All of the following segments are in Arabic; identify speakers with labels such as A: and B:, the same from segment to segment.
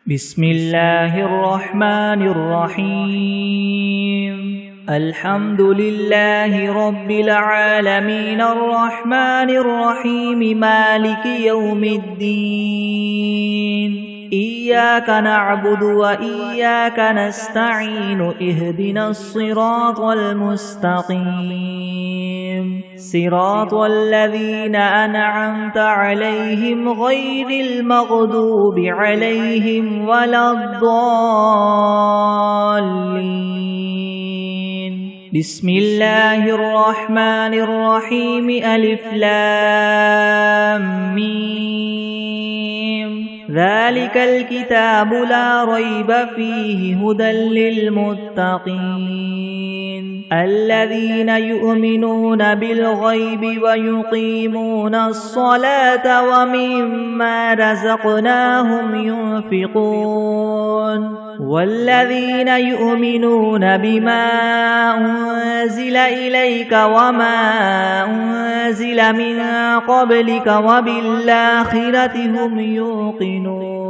A: بسم الله الرحمن الرحيم الحمد لله رب العالمين الرحمن الرحيم مالك يوم الدين إياك نعبد وإياك نستعين اهدنا الصراط المستقيم صراط الذين أنعمت عليهم غير المغضوب عليهم ولا الضالين بسم الله الرحمن الرحيم ألف لام ميم ذلك الكتاب لا ريب فيه هدى للمتقين الذين يؤمنون بالغيب ويقيمون الصلاة ومما رزقناهم ينفقون والذين يؤمنون بما أنزل إليك وما أنزل من قبلك وبالآخرة هم يوقنون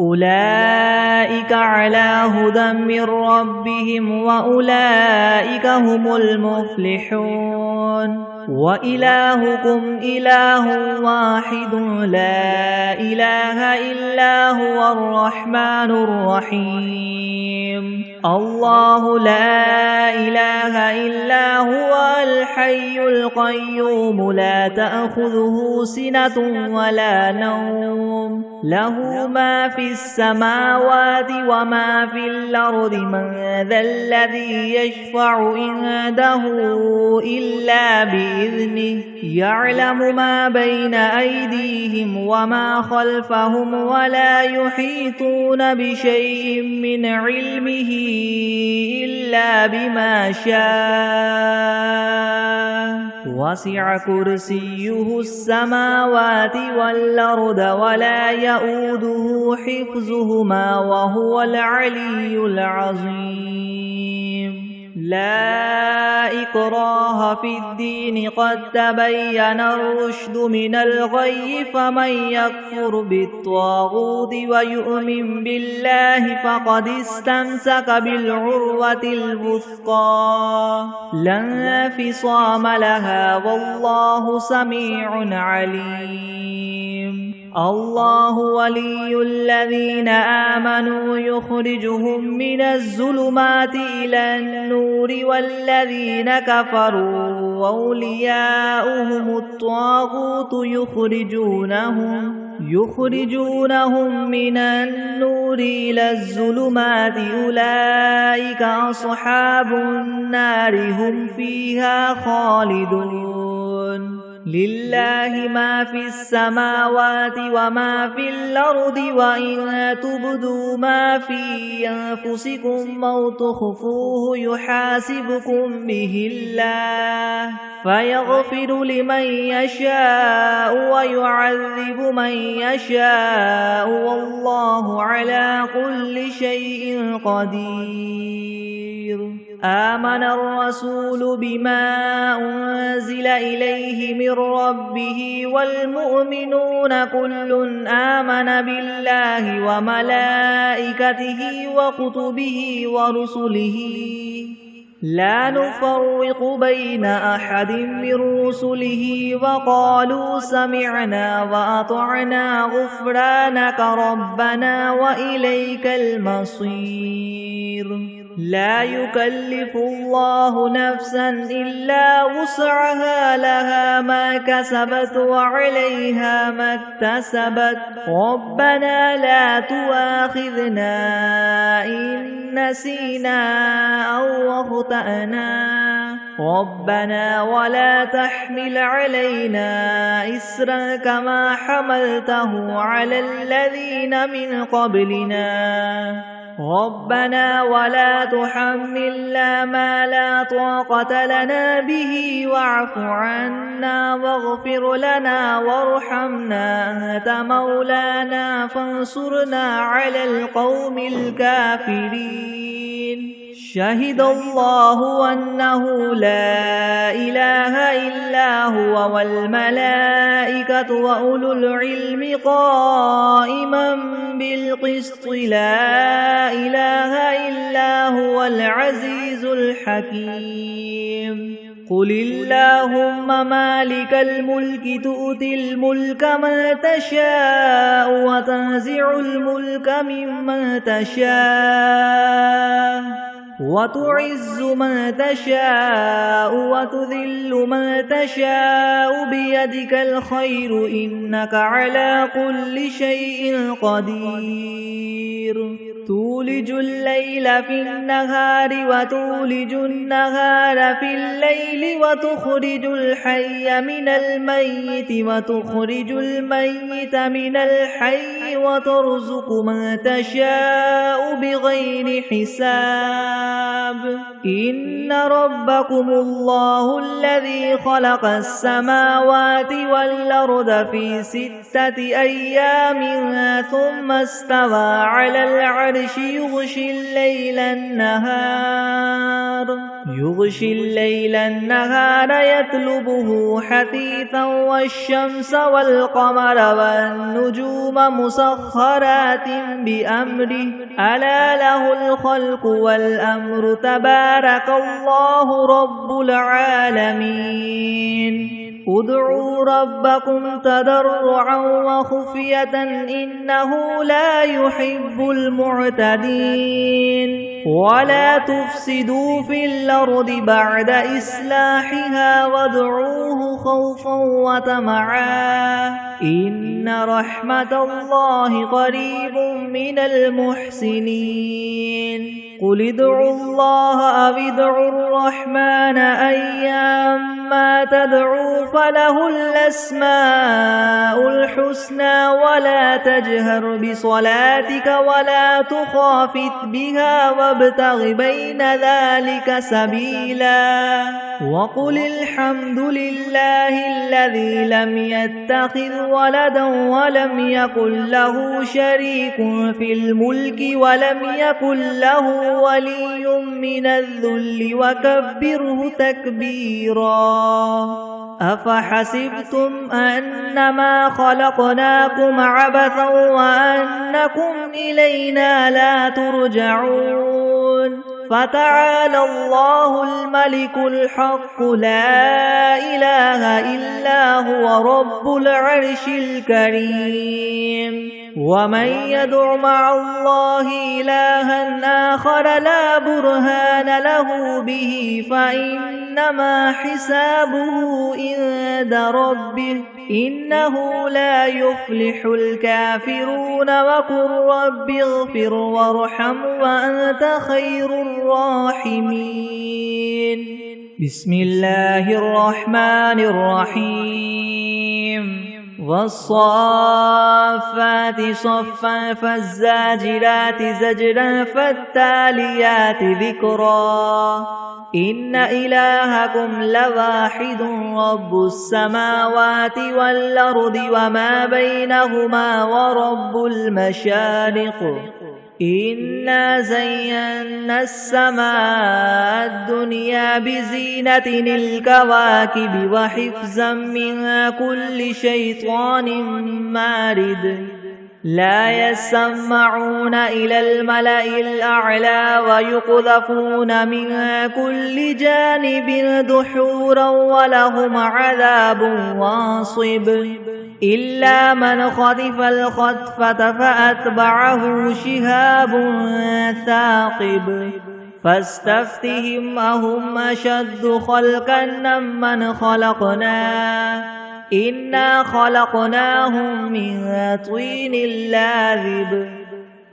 A: أولئك على هدى من ربهم وأولئك هم المفلحون وإلهكم إله واحد لا إله إلا هو الرحمن الرحيم الله لا إله إلا هو الحي القيوم لا تأخذه سنة ولا نوم له ما في السماوات وما في الأرض من ذا الذي يشفع عنده إلا بإذنه يعلم ما بين أيديهم وما خلفهم ولا يحيطون بشيء من علمه إلا بما شاء وسع كرسيه السماوات والأرض ولا يؤوده حفظهما وهو العلي العظيم لا إكراه في الدين قد تبين الرشد من الغي فمن يكفر بالطاغوت ويؤمن بالله فقد استمسك بالعروة الوثقى لا انفصام لها والله سميع عليم الله ولي الذين آمنوا يخرجهم من الظلمات إلى النور والذين كفروا أولياؤهم الطاغوت يخرجونهم من النور إلى الظلمات أولئك أصحاب النار هم فيها خالدون لله ما في السماوات وما في الأرض وإن تبدوا ما في أنفسكم أو تخفوه يحاسبكم به الله فيغفر لمن يشاء ويعذب من يشاء والله على كل شيء قدير آمن الرسول بما أنزل إليه من ربه والمؤمنون كل آمن بالله وملائكته وكتبه ورسله لا نفرق بين أحد من رسله وقالوا سمعنا وأطعنا غفرانك ربنا وإليك المصير لا يكلف الله نفسا إلا وسعها لها ما كسبت وعليها ما اكتسبت ربنا لا تؤاخذنا إن نسينا أو أخطأنا ربنا ولا تحمل علينا إسرا كما حملته على الذين من قبلنا ربنا ولا تحملنا ما لا طاقة لنا به واعف عنا واغفر لنا وارحمنا أنت مولانا فانصرنا على القوم الكافرين شهد الله أنه لا إله إلا هو والملائكة وأولو العلم قائما بالقسط لا إله إلا هو العزيز الحكيم قل اللهم مالك الملك تؤتي الملك من تشاء وتنزع الملك ممن تشاء وتعز من تشاء وتذل من تشاء بيدك الخير إنك على كل شيء قدير تولج الليل في النهار وتولج النهار في الليل وتخرج الحي من الميت وتخرج الميت من الحي وترزق من تشاء بغير حساب إن ربكم الله الذي خلق السماوات والأرض في 6 أيام ثم استوى على العرش يغشي الليل النهار يطلبه حثيثا والشمس والقمر والنجوم مسخرات بأمره ألا له الخلق والأمر تبارك الله رب العالمين ادعوا ربكم تضرعا وخفية إنه لا يحب المعتدين ولا تفسدوا في الأرض بعد إصلاحها وادعوه خوفا وطمعا إن رحمة الله قريب من المحسنين قل ادعوا الله أو ادعوا الرحمن أيما تدعوا فله الأسماء الحسنى ولا تجهر بصلاتك ولا تخافت بها وابتغ بين ذلك سبيلا وقل الحمد لله الذي لم يتخذ ولدا ولم يكن له شريك في الملك ولم يكن له ولي من الذل وكبره تكبيرا أفحسبتم أنما خلقناكم عبثا وأنكم إلينا لا ترجعون فتعالى الله الملك الحق لا إله إلا هو رب العرش الكريم ومن يدع مع الله إلها آخر لا برهان له به فإنما حسابه عند ربه إنه لا يفلح الكافرون وقل رب اغفر وارحم وأنت خير الراحمين بسم الله الرحمن الرحيم والصافات صفا فالزاجرات زجرا فالتاليات ذكرا إن إلهكم لواحد رب السماوات والأرض وما بينهما ورب المشارق إنا زينا السماء الدنيا بزينة الكواكب وحفظا من كل شيطان مارد لا يسمعون إلى الملأ الأعلى ويقذفون من كل جانب دحورا ولهم عذاب واصب إلا من خطف الخطفة فأتبعه شهاب ثاقب فاستفتهم أهم أشد خلقا ممن خلقنا إنا خلقناهم من طين لاذب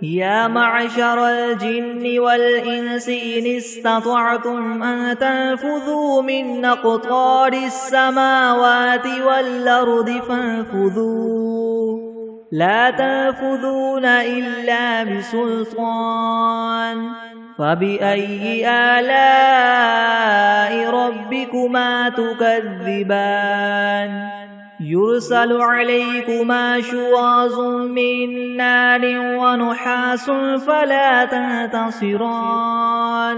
A: يا معشر الجن والإنس إن استطعتم أن تنفذوا من أقطار السماوات والأرض فانفذوا لا تنفذون إلا بسلطان فبأي آلاء ربكما تكذبان يرسل عليكما شواظ من نار ونحاس فلا تنتصران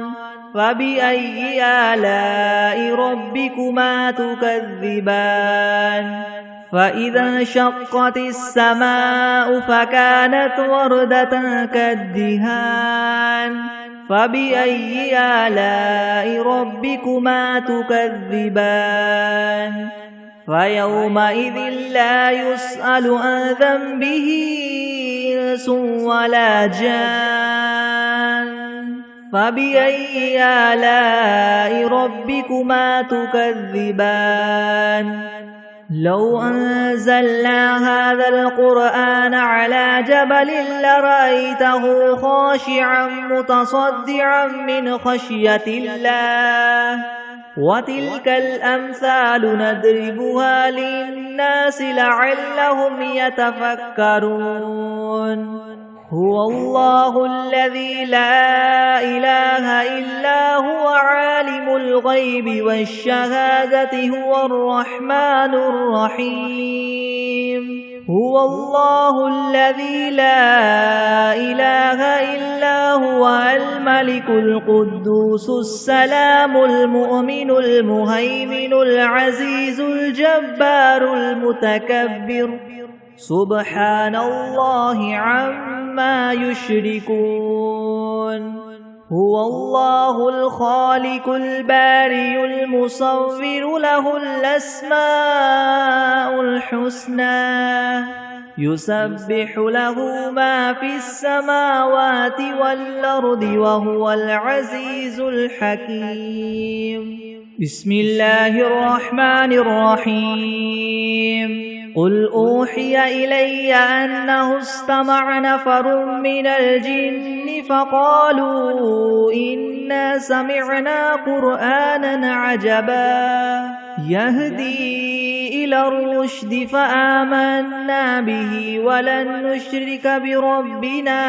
A: فبأي آلاء ربكما تكذبان فإذا انشقت السماء فكانت وردة كالدهان فبأي آلاء ربكما تكذبان فيومئذ لا يسأل عن ذنبه إنس ولا جان فبأي آلاء ربكما تكذبان لو أنزلنا هذا القرآن على جبل لرأيته خاشعا متصدعا من خشية الله وتلك الأمثال نضربها للناس لعلهم يتفكرون هو الله الذي لا إله إلا هو عالم الغيب والشهادة هو الرحمن الرحيم هو الله الذي لا إله إلا هو الملك القدوس السلام المؤمن المهيمن العزيز الجبار المتكبر سبحان الله عما يشركون هو الله الخالق البارئ المصور له الأسماء الحسنى يسبح له ما في السماوات والأرض وهو العزيز الحكيم بسم الله الرحمن الرحيم قل أوحي إلي أنه استمع نفر من الجن فقالوا إنا سمعنا قرآنا عجبا يهدي إلى الرشد فآمنا به ولن نشرك بربنا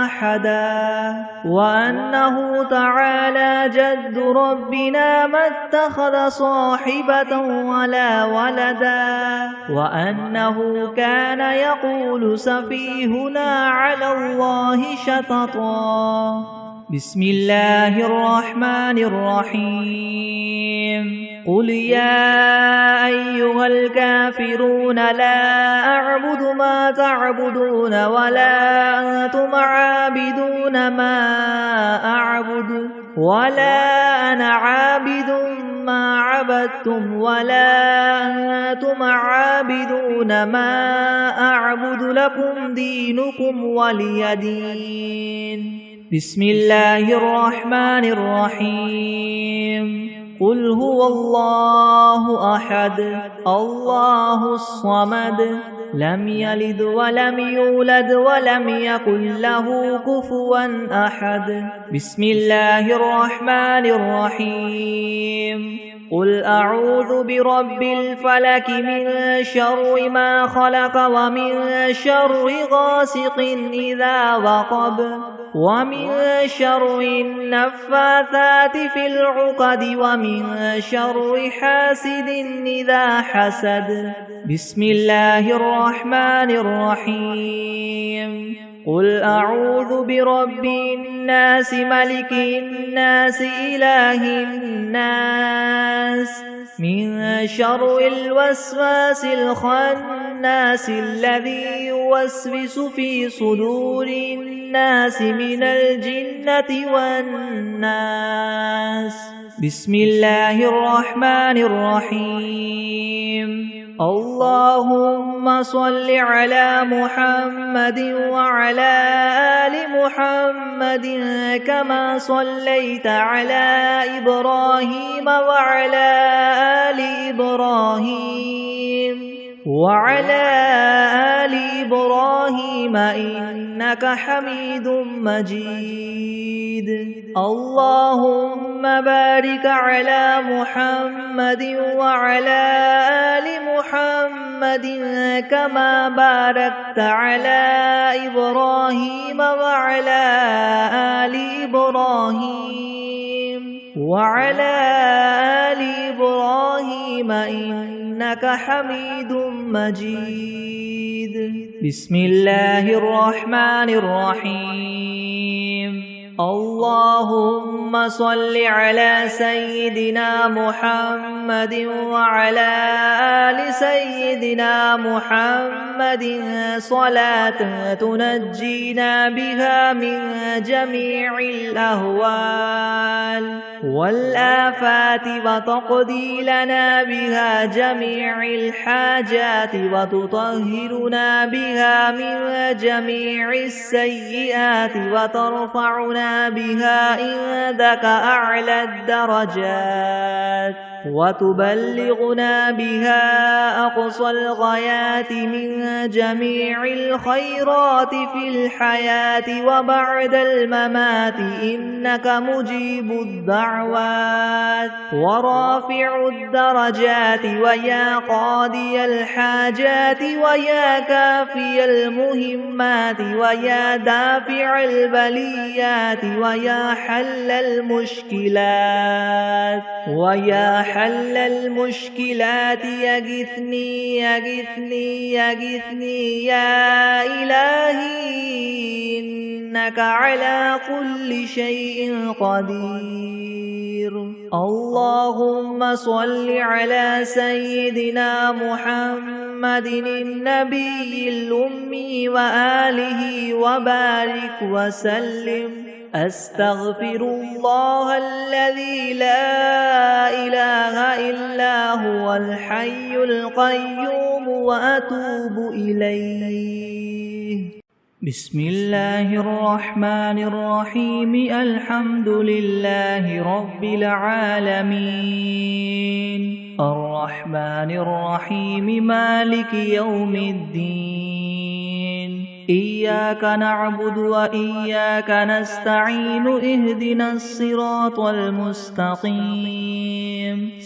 A: أحدا وأنه تعالى جد ربنا ما اتخذ صاحبة ولا ولدا وأنه كان يقول سفيهنا على الله شططا بسم الله الرحمن الرحيم قل يا أيها الكافرون لا أعبد ما تعبدون ولا أنتم عابدون ما أعبد ولا أنا عابد ما عبدتم ولا أنتم عابدون ما أعبد لكم دينكم ولي دين بسم الله الرحمن الرحيم قل هو الله أحد الله الصمد لم يلد ولم يولد ولم يكن له كفوا أحد بسم الله الرحمن الرحيم قل أعوذ برب الفلك من شر ما خلق ومن شر غاسق إذا وقب ومن شر النفاثات في العقد ومن شر حاسد إذا حسد بسم الله الرحمن الرحيم قل أعوذ برب الناس ملك الناس إله الناس من شر الوسواس الخناس الذي يوسوس في صدور الناس من الجنة والناس بسم الله الرحمن الرحيم اللهم صل على محمد وعلى آل محمد كما صليت على إبراهيم وعلى آل إبراهيم وعلى آل إبراهيم إنك حميد مجيد اللهم بارك على محمد وعلى آل محمد كما باركت على إبراهيم وعلى آل إبراهيم وعلى آل إبراهيم إبراهيم إنك حميد مجيد. بسم الله الرحمن الرحيم. اللهم صل على سيدنا محمد وعلى آل سيدنا محمد صلاة تنجينا بها من جميع الأهوال والآفات وتقضي لنا بها جميع الحاجات وتطهرنا بها من جميع السيئات وترفعنا بها عندك أعلى الدرجات وتبلغنا بها أقصى الغايات من جميع الخيرات في الحياة وبعد الممات إنك مجيب الدعوات ورافع الدرجات ويا قاضي الحاجات ويا كافي المهمات ويا دافع البليات ويا حل المشكلات حل المشكلات يغثني يغثني يغثني يا إلهي إنك على كل شيء قدير. اللهم صل على سيدنا محمد النبي الأمي وآله وبارك وسلم. أستغفر الله الذي لا إله إلا هو الحي القيوم وأتوب إليه. بسم الله الرحمن الرحيم. الحمد لله رب العالمين الرحمن الرحيم مالك يوم الدين. إياك نعبد وإياك نستعين. اهدنا الصراط المستقيم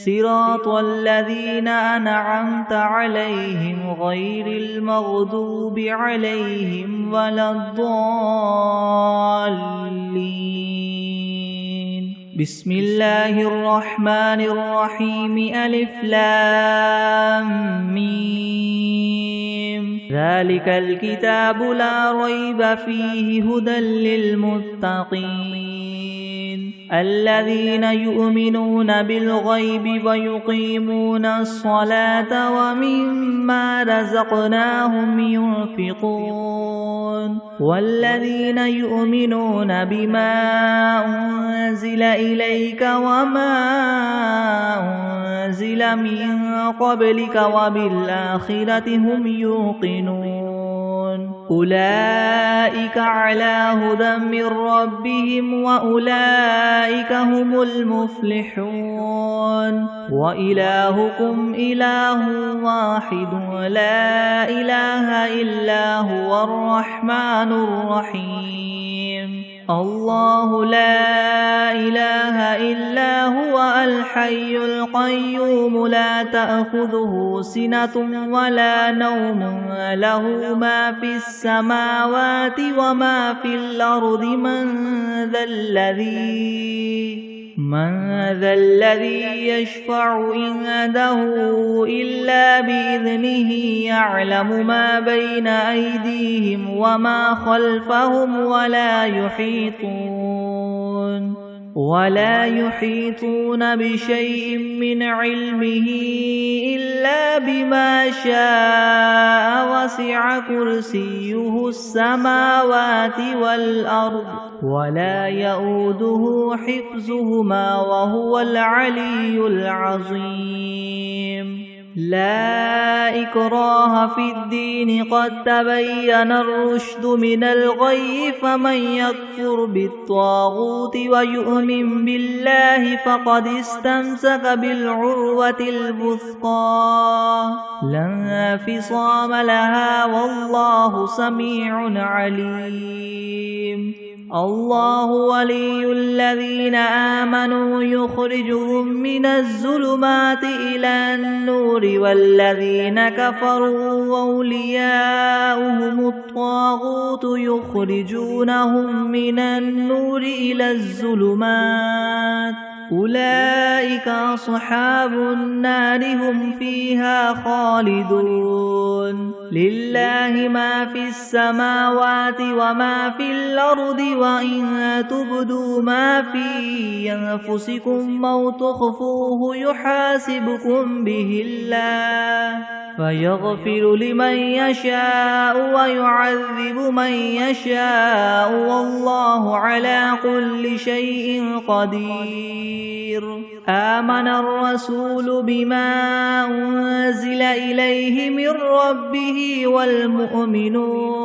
A: صراط الذين أنعمت عليهم غير المغضوب عليهم ولا الضالين. بسم الله الرحمن الرحيم. ألف لام ميم. ذلك الكتاب لا ريب فيه هدى للمتقين الذين يؤمنون بالغيب ويقيمون الصلاة ومما رزقناهم ينفقون والذين يؤمنون بما أنزل إليك وما أنزل من قبلك وبالآخرة هم يوقنون. أولئك على هدى من ربهم وأولئك هم المفلحون. وإلهكم إله واحد لا إله إلا هو الرحمن الرحيم. الله لا إله إلا هو الحي القيوم لا تأخذه سنة ولا نوم له ما في السماوات وما في الأرض. من ذا الذي يشفع عنده إلا بإذنه يعلم ما بين أيديهم وما خلفهم ولا يحيطون بشيء من علمه إلا بما شاء وسع كرسيه السماوات والأرض ولا يؤوده حفظهما وهو العلي العظيم. لا إكراه في الدين قد تبين الرشد من الغي فمن يكفر بالطاغوت ويؤمن بالله فقد استمسك بالعروة الوثقى لا انفصام لها والله سميع عليم. الله ولي الذين آمنوا يخرجهم من الظلمات إلى النور والذين كفروا أولياؤهم الطاغوت يخرجونهم من النور إلى الظلمات أولئك أصحاب النار هم فيها خالدون لله ما في السماوات وما في الأرض وإن تبدوا ما في أنفسكم أو تخفوه يحاسبكم به الله فيغفر لمن يشاء ويعذب من يشاء والله على كل شيء قدير آمن الرسول بما أنزل إليه من ربه والمؤمنون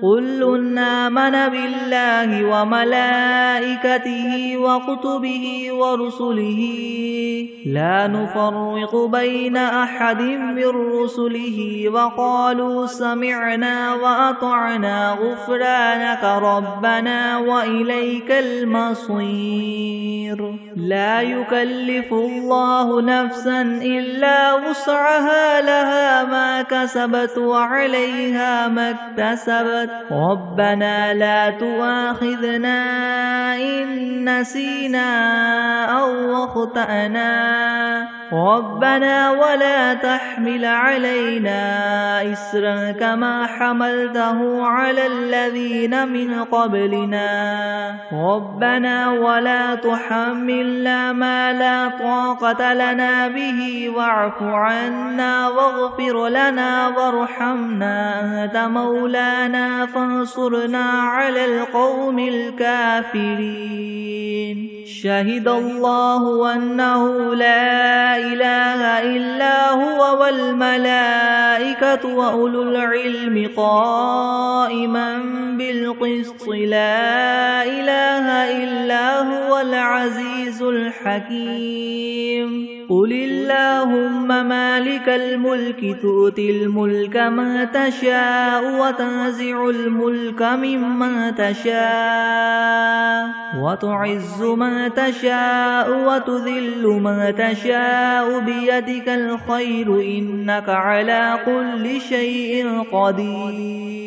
A: كل آمن بالله وملائكته وكتبه ورسله لا نفرق بين أحد من رسله وقالوا سمعنا وأطعنا غفرانك ربنا وإليك المصير لا يكلف الله نفسا إلا وسعها لها ما كسبت وعليها ما اكتسبت ربنا لا تؤاخذنا إن نسينا أو أخطأنا ربنا ولا تحمل علينا إسرا كما حملته على الذين من قبلنا ربنا ولا تحملنا ما لا طاقة لنا به واعف عنا واغفر لنا وارحمنا أنت مولانا فانصرنا على القوم الكافرين شهد الله أنه لا إله إلا هو والملائكة وأولو العلم قائما بالقسط لا إله إلا هو العزيز الحكيم قل اللهم مالك الملك تؤتي الملك من تشاء وتنزع الملك ممن تشاء وتعز من تشاء وتذل من تشاء بيدك الخير إنك على كل شيء قدير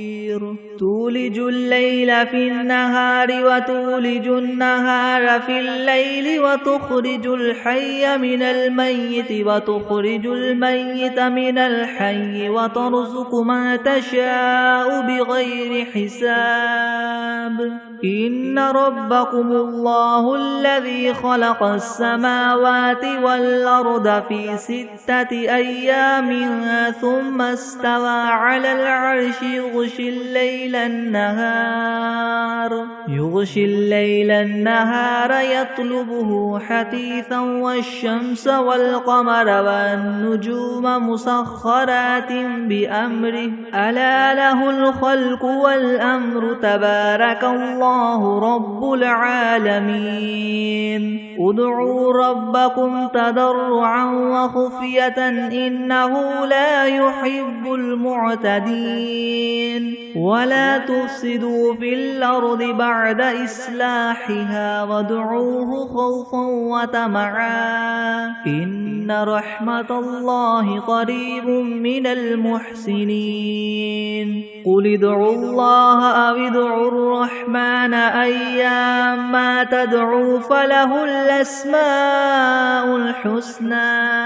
A: تولج الليل في النهار وتولج النهار في الليل وتخرج الحي من الميت وتخرج الميت من الحي وترزق من تشاء بغير حساب إن ربكم الله الذي خلق السماوات والأرض في 6 أيام ثم استوى على العرش يغشي الليل النهار يطلبه حثيثا والشمس والقمر والنجوم مسخرات بأمره ألا له الخلق والأمر تبارك الله رب العالمين ادعوا ربكم تضرعا وخفية إنه لا يحب المعتدين ولا تفسدوا في الأرض بعد إصلاحها وادعوه خوفا وطمعا إن رحمة الله قريب من المحسنين قل ادعوا الله أو ادعوا الرحمن أيما تدعوا فله الأسماء الحسنى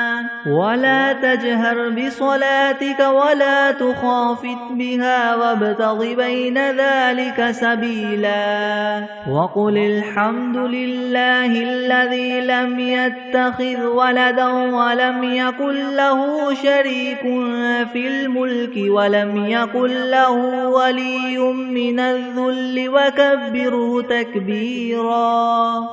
A: ولا تجهر بصلاتك ولا تخافت بها وابتغ بين ذلك سبيلا وقل الحمد لله الذي لم يتخذ ولدا ولم يكن له شريك في الملك ولم يكن له ولي من الذل وكبره تكبيرا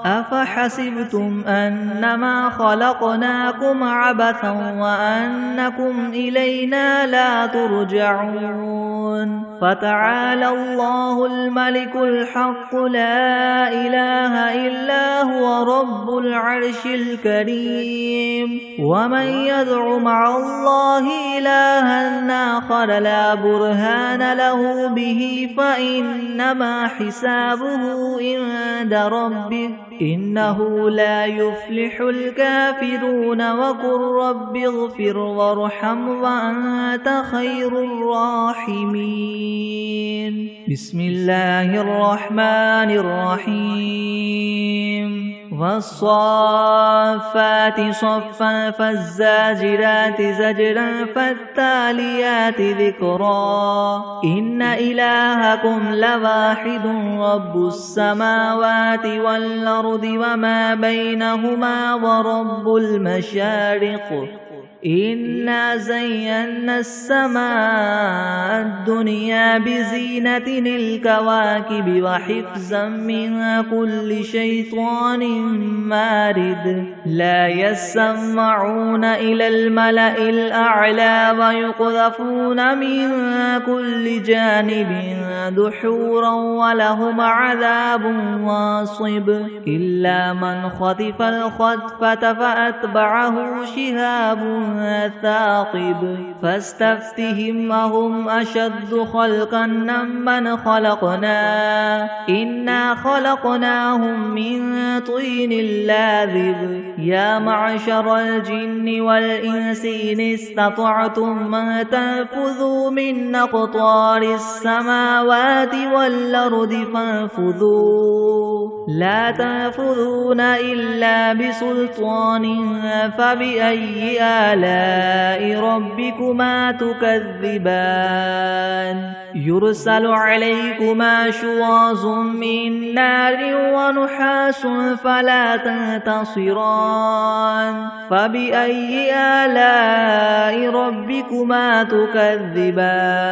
A: أفحسبتم أنما خلقناكم عبثا وأنكم إلينا لا ترجعون فتعالى الله الملك الحق لا إله إلا هو رب العرش الكريم ومن يدع مع الله إلها آخر لا برهان له به فإنما حسابه عند ربه إنه لا يفلح الكافرون وقل رب اغفر وارحم وأنت خير الراحمين بسم الله الرحمن الرحيم والصافات صفا فالزاجرات زجرا فالتاليات ذكرا إن إلهكم لواحد رب السماوات والأرض وما بينهما ورب المشارق إنا زينا السماء الدنيا بزينة الكواكب وحفظا من كل شيطان مارد لا يسمعون إلى الملأ الأعلى ويقذفون من كل جانب دحورا ولهم عذاب واصب إلا من خطف الخطفة فأتبعه شهاب ثاقب فاستفتهم أهم أشد خلقا ممن خلقنا إنا خلقناهم من طين لاذب يا معشر الجن والإنس إن استطعتم أن تنفذوا من أقطار السماوات والأرض فانفذوا لا تنفذون إلا بسلطان فبأي آلاء ربكما تكذبان يرسل عليكما شواظ من نار ونحاس فلا تنتصران فبأي آلاء ربكما تكذبان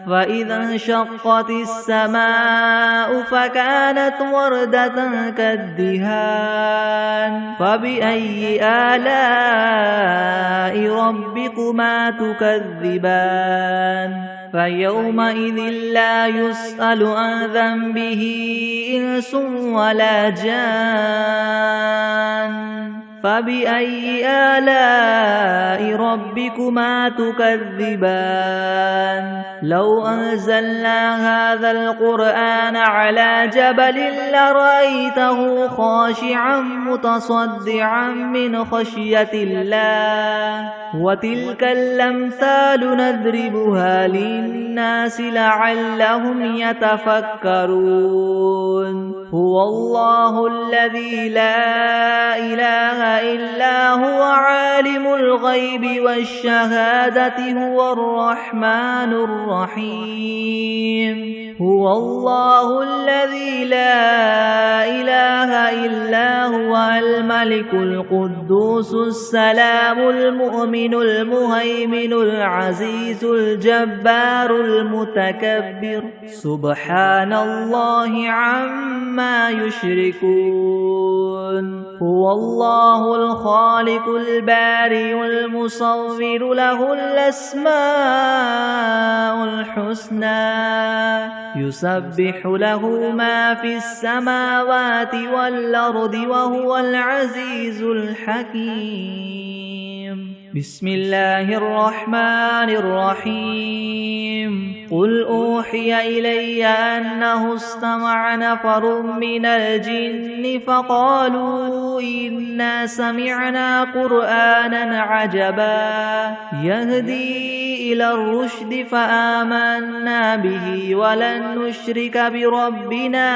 A: فإذا انشقت السماء فكانت وردة كالدهان فبأي آلاء ربكما تكذبان فيومئذ لا يسأل عن ذنبه إنس ولا جان فبأي آلاء ربكما تكذبان لو أنزلنا هذا القرآن على جبل لرأيته خاشعا متصدعا من خشية الله وتلك الأمثال نضربها للناس لعلهم يتفكرون هو الله الذي لا إله إلا هو عالم الغيب والشهادة هو الرحمن الرحيم هو الله الذي لا إله إلا هو الملك القدوس السلام المؤمن المهيمن العزيز الجبار المتكبر سبحان الله عما يشركون هو الله الخالق البارئ المصور له الأسماء الحسنى يسبح له ما في السماوات والأرض وهو العزيز الحكيم بسم الله الرحمن الرحيم قل أوحي إلي أنه استمع نفر من الجن فقالوا إنا سمعنا قرآنا عجبا يهدي إلى الرشد فآمنا به ولن نشرك بربنا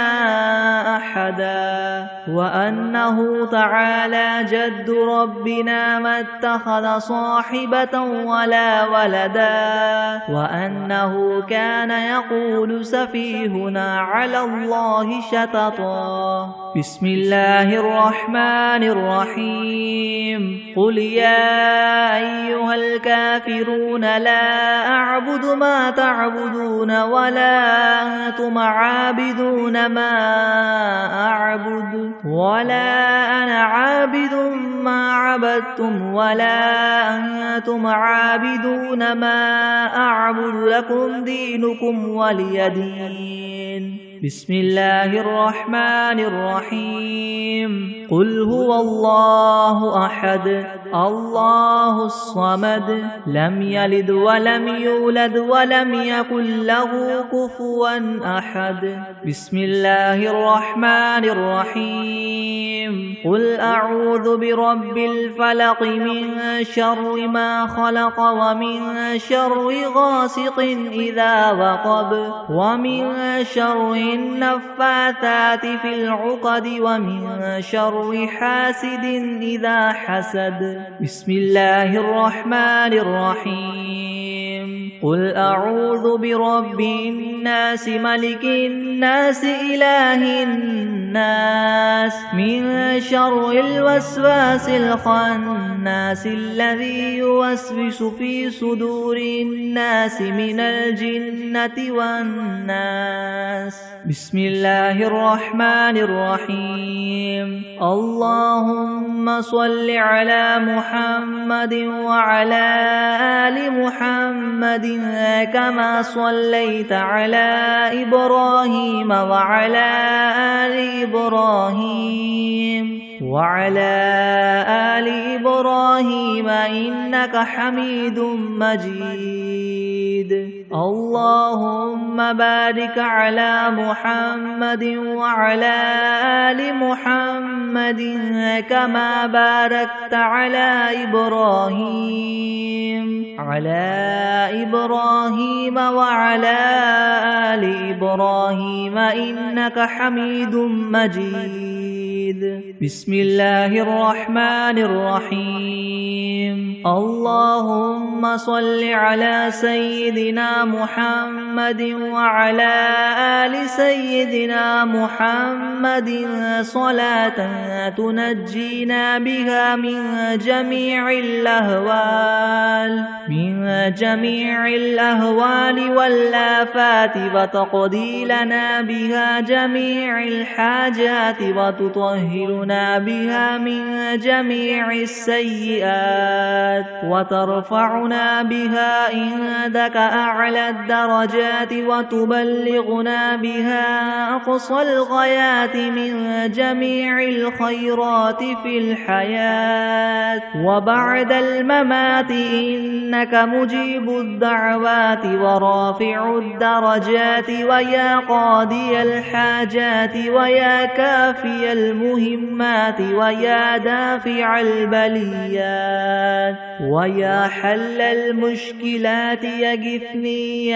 A: أحدا وأنه تعالى جد ربنا ما اتخذ صاحبة ولا ولدا وأنه كان يقول سفيهنا على الله شططا بسم الله الرحمن الرحيم قل يا أيها الكافرون لا أعبد ما تعبدون ولا أنتم عابدون ما أعبد ولا أنا عابد ما عبدتم ولا أنتم عابدون ما أعبد لكم دينكم ولي دين بسم الله الرحمن الرحيم قل هو الله أحد الله الصمد لم يلد ولم يولد ولم يكن له كفوا أحد بسم الله الرحمن الرحيم قل أعوذ برب الفلق من شر ما خلق ومن شر غاسق إذا وقب ومن شر النفاثات في العقد ومن شر حاسد إذا حسد. بسم الله الرحمن الرحيم. قل أعوذ برب الناس ملك الناس إله الناس من شر الوسواس الخناس الذي يوسوس في صدور الناس من الجنة والناس. بسم الله الرحمن الرحيم. اللهم صل على محمد وعلى آل محمد كما صليت على إبراهيم وعلى آل إبراهيم إنك حميد مجيد. اللهم بارك على محمد وعلى آل محمد كما باركت على إبراهيم وعلى آل إبراهيم إنك حميد مجيد. بسم الله الرحمن الرحيم. اللهم صل على سيدنا محمد وعلى آل سيدنا محمد صلاة تنجينا بها من جميع الأهوال والآفات وتقضي لنا بها جميع الحاجات وتطهرنا بها من جميع السيئات وترفعنا بها عندك أعلى الدرجات وتبلغنا بها أقصى الغايات من جميع الخيرات في الحياة وبعد الممات إنك مجيب الدعوات ورافع الدرجات ويا قاضي الحاجات ويا كافي المهمات ويا دافع البليات ويا حل المشكلات يغثني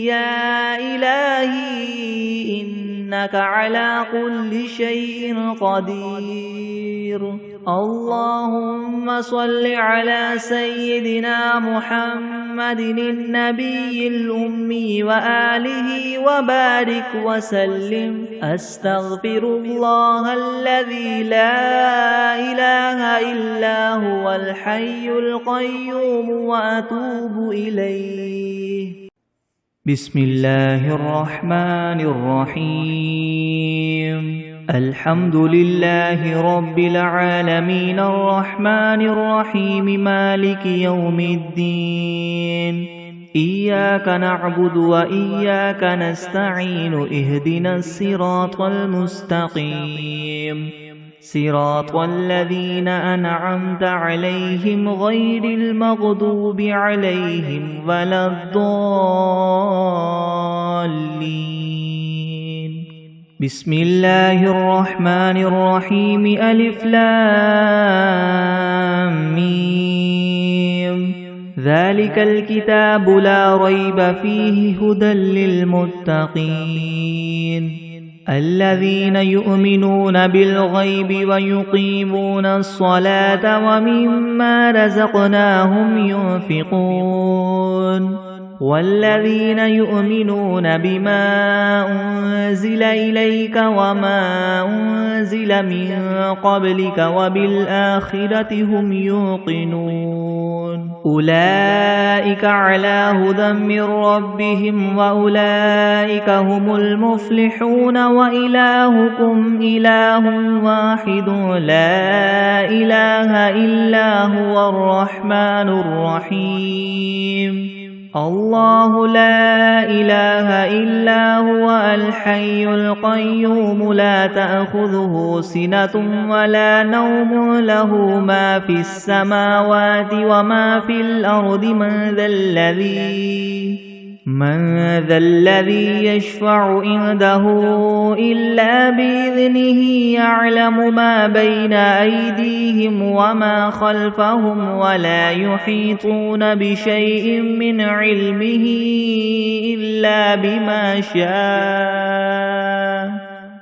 A: يا إلهي إنك على كل شيء قدير. اللهم صل على سيدنا محمد النبي الأمي وآله وبارك وسلم. أستغفر الله الذي لا إله إلا هو الحي القيوم وأتوب إليه. بسم الله الرحمن الرحيم. الحمد لله رب العالمين الرحمن الرحيم مالك يوم الدين. إياك نعبد وإياك نستعين اهدنا الصراط المستقيم صراط الذين أنعمت عليهم غير المغضوب عليهم ولا الضالين. بسم الله الرحمن الرحيم. ألف لام ميم. ذلك الكتاب لا ريب فيه هدى للمتقين الذين يؤمنون بالغيب ويقيمون الصلاة ومما رزقناهم ينفقون والذين يؤمنون بما أنزل إليك وما أنزل من قبلك وبالآخرة هم يوقنون. أولئك على هدى من ربهم وأولئك هم المفلحون. وإلهكم إله واحد لا إله إلا هو الرحمن الرحيم. الله لا إله إلا هو الحي القيوم لا تأخذه سنة ولا نوم له ما في السماوات وما في الأرض. من ذا الذي من ذا الذي يشفع عنده إلا بإذنه يعلم ما بين أيديهم وما خلفهم ولا يحيطون بشيء من علمه إلا بما شاء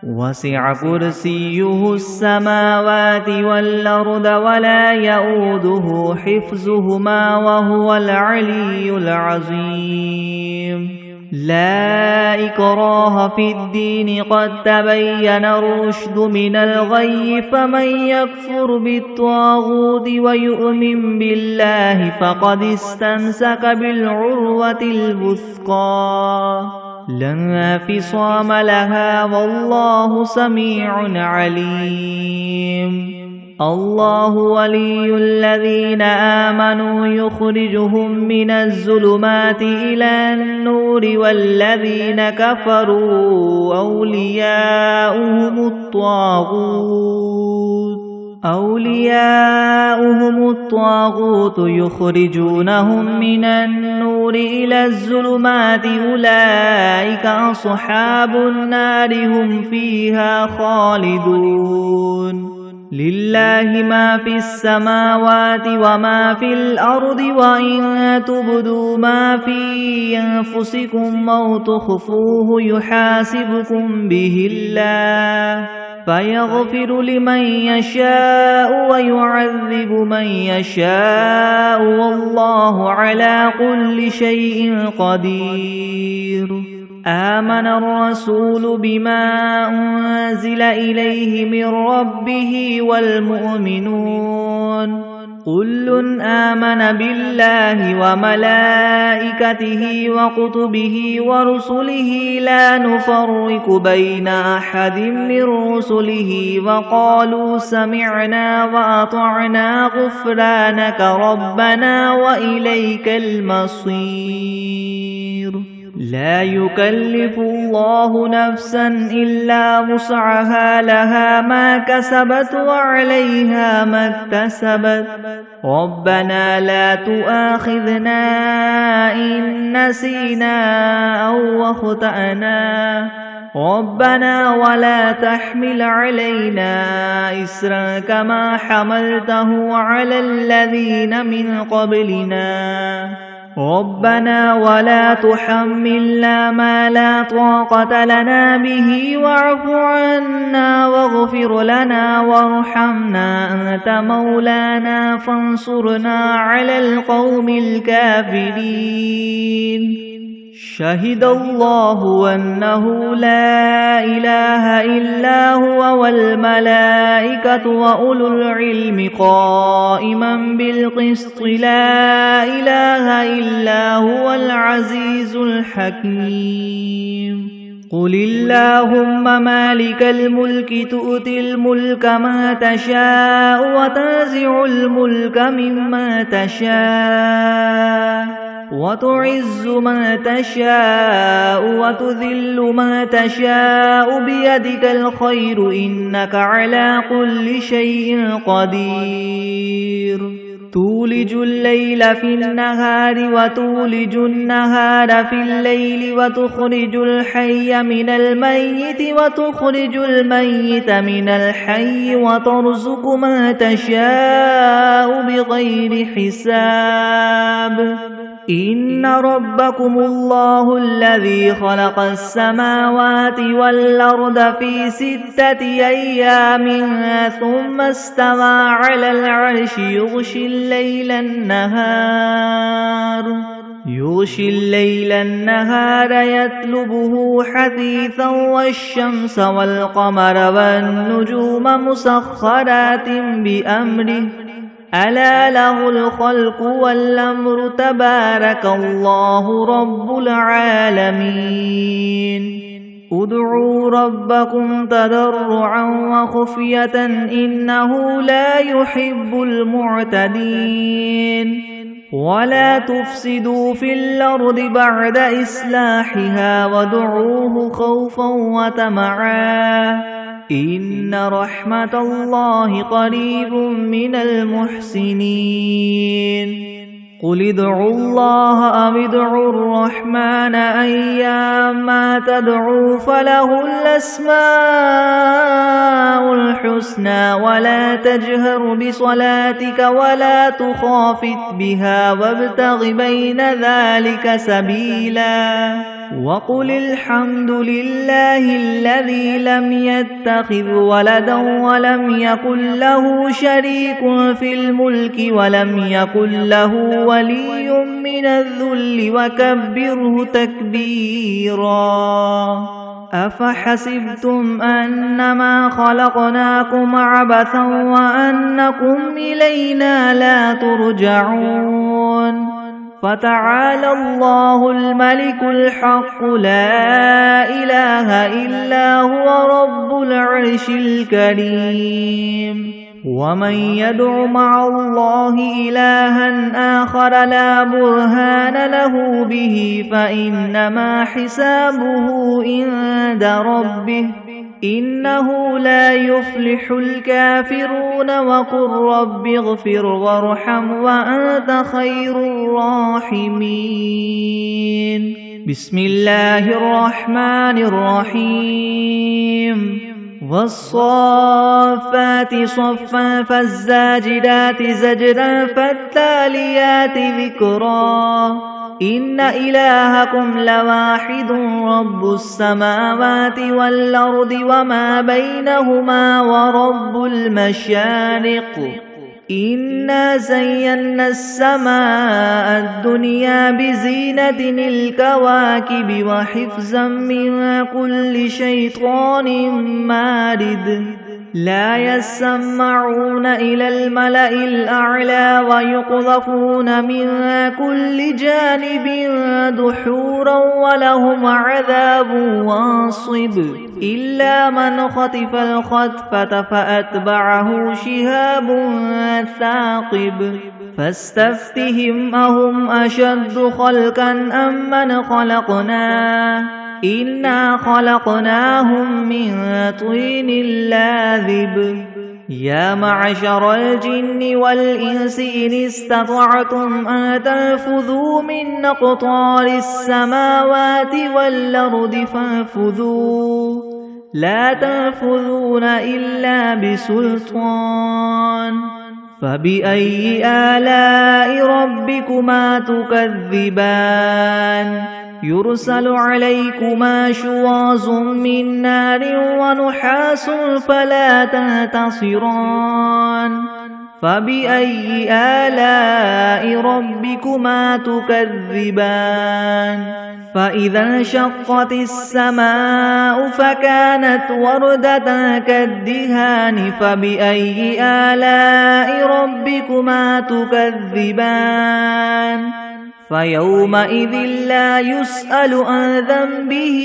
A: وسع كرسيه السماوات والأرض ولا يؤوده حفظهما وهو العلي العظيم لا إكراه في الدين قد تبين الرشد من الغي فمن يكفر بالطاغوت ويؤمن بالله فقد استمسك بالعروة الوثقى لا انفصام لها والله سميع عليم الله ولي الذين آمنوا يخرجهم من الظلمات إلى النور والذين كفروا أولياؤهم الطاغوت يخرجونهم من النور إلى الظلمات أولئك أصحاب النار هم فيها خالدون لله ما في السماوات وما في الأرض وإن تبدوا ما في أنفسكم أو تخفوه يحاسبكم به الله فيغفر لمن يشاء ويعذب من يشاء والله على كل شيء قدير آمن الرسول بما أنزل إليه من ربه والمؤمنون كل آمن بالله وملائكته وكتبه ورسله لا نفرق بين أحد من رسله وقالوا سمعنا وأطعنا غفرانك ربنا وإليك المصير لا يكلف الله نفسا إلا وسعها لها ما كسبت وعليها ما اكتسبت ربنا لا تؤاخذنا إن نسينا أو أخطأنا ربنا ولا تحمل علينا إسرا كما حملته على الذين من قبلنا ربنا ولا تحملنا ما لا طاقة لنا به واعف عنا واغفر لنا وارحمنا أنت مولانا فانصرنا على القوم الكافرين شهد الله أنه لا إله إلا هو والملائكة وأولو العلم قائما بالقسط لا إله إلا هو العزيز الحكيم قل اللهم مالك الملك تؤتي الملك ما تشاء وتنزع الملك مما تشاء وتعز ما تشاء وتذل ما تشاء بيدك الخير إنك على كل شيء قدير تولج الليل في النهار وتولج النهار في الليل وتخرج الحي من الميت وتخرج الميت من الحي وترزق ما تشاء بغير حساب إن ربكم الله الذي خلق السماوات والأرض في 6 أيام ثم استوى على العرش يغشي الليل النهار يطلبه حثيثا والشمس والقمر والنجوم مسخرات بأمره ألا له الخلق والأمر تبارك الله رب العالمين ادعوا ربكم تضرعا وخفية إنه لا يحب المعتدين ولا تفسدوا في الأرض بعد إصلاحها وادعوه خوفا وطمعا إن رحمة الله قريب من المحسنين قل ادعوا الله أو ادعوا الرحمن أيما تدعوا فله الأسماء الحسنى ولا تجهر بصلاتك ولا تخافت بها وابتغ بين ذلك سبيلا وقل الحمد لله الذي لم يتخذ ولدا ولم يكن له شريك في الملك ولم يكن له ولي من الذل وكبره تكبيرا أفحسبتم أنما خلقناكم عبثا وأنكم إلينا لا ترجعون فتعالى الله الملك الحق لا إله إلا هو رب العرش الكريم ومن يدع مع الله إلها آخر لا برهان له به فإنما حسابه عند ربه إنه لا يفلح الكافرون وقل رب اغفر وارحم وأنت خير الراحمين بسم الله الرحمن الرحيم والصافات صفا فالزاجدات زجرا فالتاليات ذكرا إن إلهكم لواحد رب السماوات والأرض وما بينهما ورب المشارق إنا زينا السماء الدنيا بزينة الكواكب وحفظا من كل شيطان مارد لا يسمعون إلى الملأ الأعلى ويقذفون من كل جانب دحورا ولهم عذاب واصب إلا من خطف الخطفة فأتبعه شهاب ثاقب فاستفتهم أهم أشد خلقا أم من خلقنا إنا خلقناهم من طين لاذب يا معشر الجن والإنس إن استطعتم أن تنفذوا من أقطار السماوات والأرض فانفذوا لا تنفذون إلا بسلطان فبأي آلاء ربكما تكذبان يرسل عليكما شواظ من نار ونحاس فلا تنتصران فبأي آلاء ربكما تكذبان فإذا انشقت السماء فكانت وردة كالدهان فبأي آلاء ربكما تكذبان فيومئذ لا يسأل عن ذنبه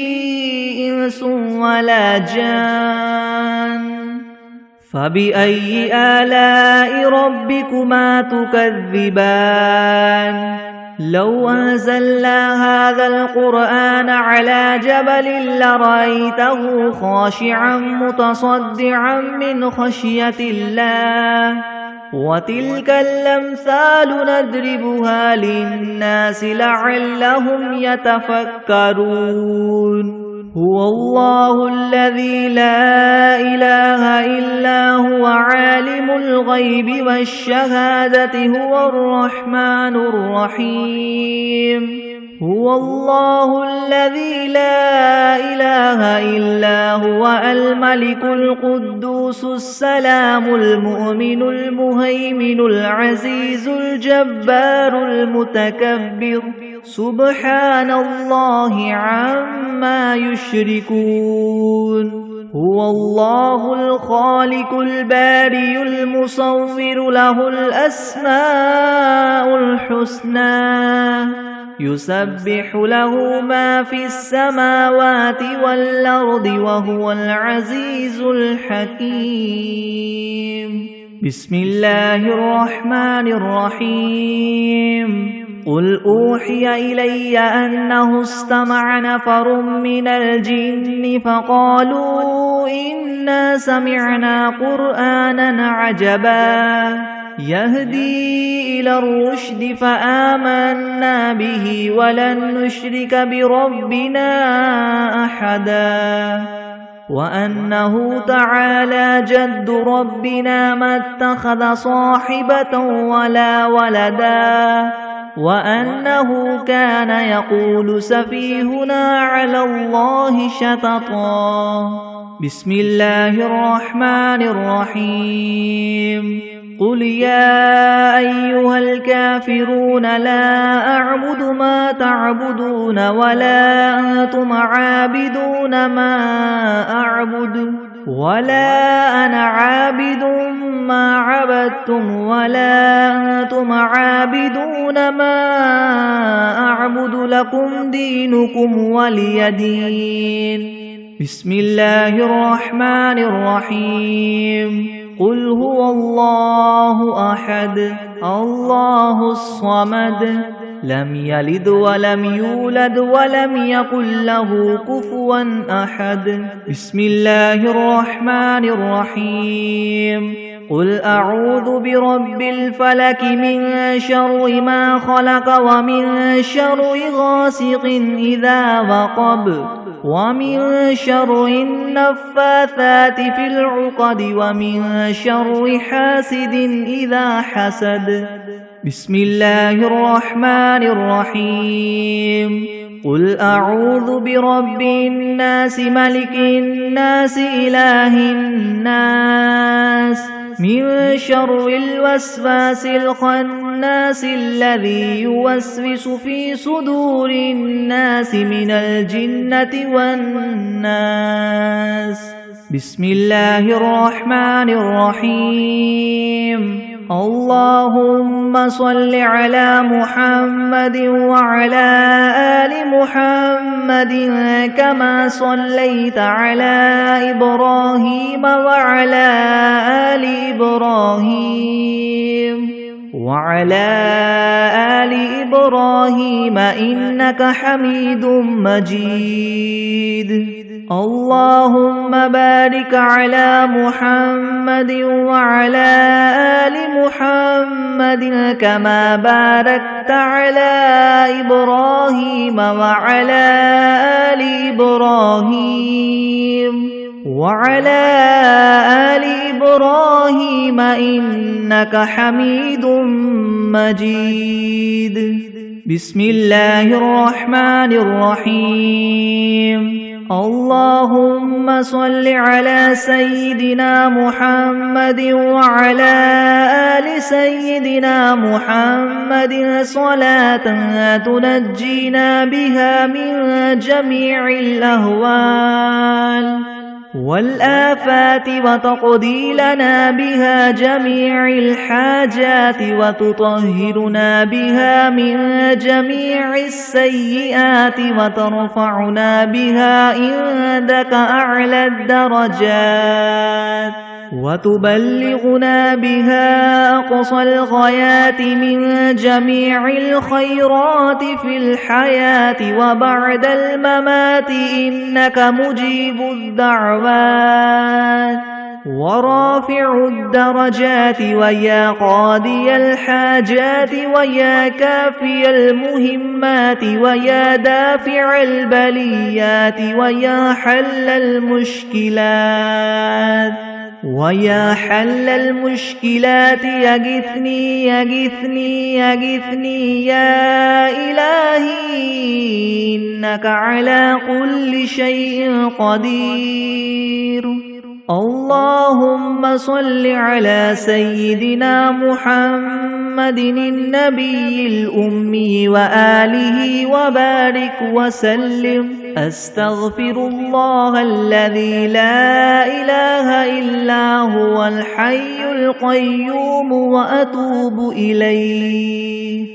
A: إنس ولا جان فبأي آلاء ربكما تكذبان لو أنزلنا هذا القرآن على جبل لرأيته خاشعا متصدعا من خشية الله وتلك الأمثال نضربها للناس لعلهم يتفكرون هو الله الذي لا إله إلا هو عالم الغيب والشهادة هو الرحمن الرحيم هو الله الذي لا إله إلا هو الملك القدوس السلام المؤمن المهيمن العزيز الجبار المتكبر سبحان الله عما يشركون هو الله الخالق البارئ المصور له الأسماء الحسنى يسبح له ما في السماوات والأرض وهو العزيز الحكيم بسم الله الرحمن الرحيم قل أوحي إلي أنه استمع نفر من الجن فقالوا إنا سمعنا قرآنا عجبا يهدي إلى الرشد فآمنا به ولن نشرك بربنا أحدا وأنه تعالى جد ربنا ما اتخذ صاحبة ولا ولدا وأنه كان يقول سفيهنا على الله شططا بسم الله الرحمن الرحيم قل يا أيها الكافرون لا أعبد ما تعبدون ولا أنتم عابدون ما أعبد ولا أنا عابد ما عبدتم ولا أنتم عابدون ما أعبد لكم دينكم ولي دين بسم الله الرحمن الرحيم قل هو الله أحد الله الصمد لم يلد ولم يولد ولم يكن له كفوا أحد بسم الله الرحمن الرحيم قل أعوذ برب الفلك من شر ما خلق ومن شر غاسق إذا وقب ومن شر النفاثات في العقد ومن شر حاسد إذا حسد بسم الله الرحمن الرحيم قل أعوذ برب الناس ملك الناس إله الناس من شر الوسواس الخناس الذي يوسوس في صدور الناس من الجنة والناس بسم الله الرحمن الرحيم اللهم صل على محمد وعلى آل محمد كما صليت على إبراهيم وعلى آل إبراهيم إنك حميد مجيد اللهم بارك على محمد وعلى آل محمد كما باركت على إبراهيم وعلى آل إبراهيم إنك حميد مجيد بسم الله الرحمن الرحيم اللهم صل على سيدنا محمد وعلى آل سيدنا محمد صلاة تنجينا بها من جميع الأهوال والآفات وتقضي لنا بها جميع الحاجات وتطهرنا بها من جميع السيئات وترفعنا بها عندك أعلى الدرجات وتبلغنا بها أقصى الغايات من جميع الخيرات في الحياة وبعد الممات إنك مجيب الدعوات ورافع الدرجات ويا قاضي الحاجات ويا كافي المهمات ويا دافع البليات ويا حل المشكلات يغثني يا إلهي إنك على كل شيء قدير اللهم صل على سيدنا محمد النبي الأمي وآله وبارك وسلم أستغفر الله الذي لا إله إلا هو الحي القيوم وأتوب إليه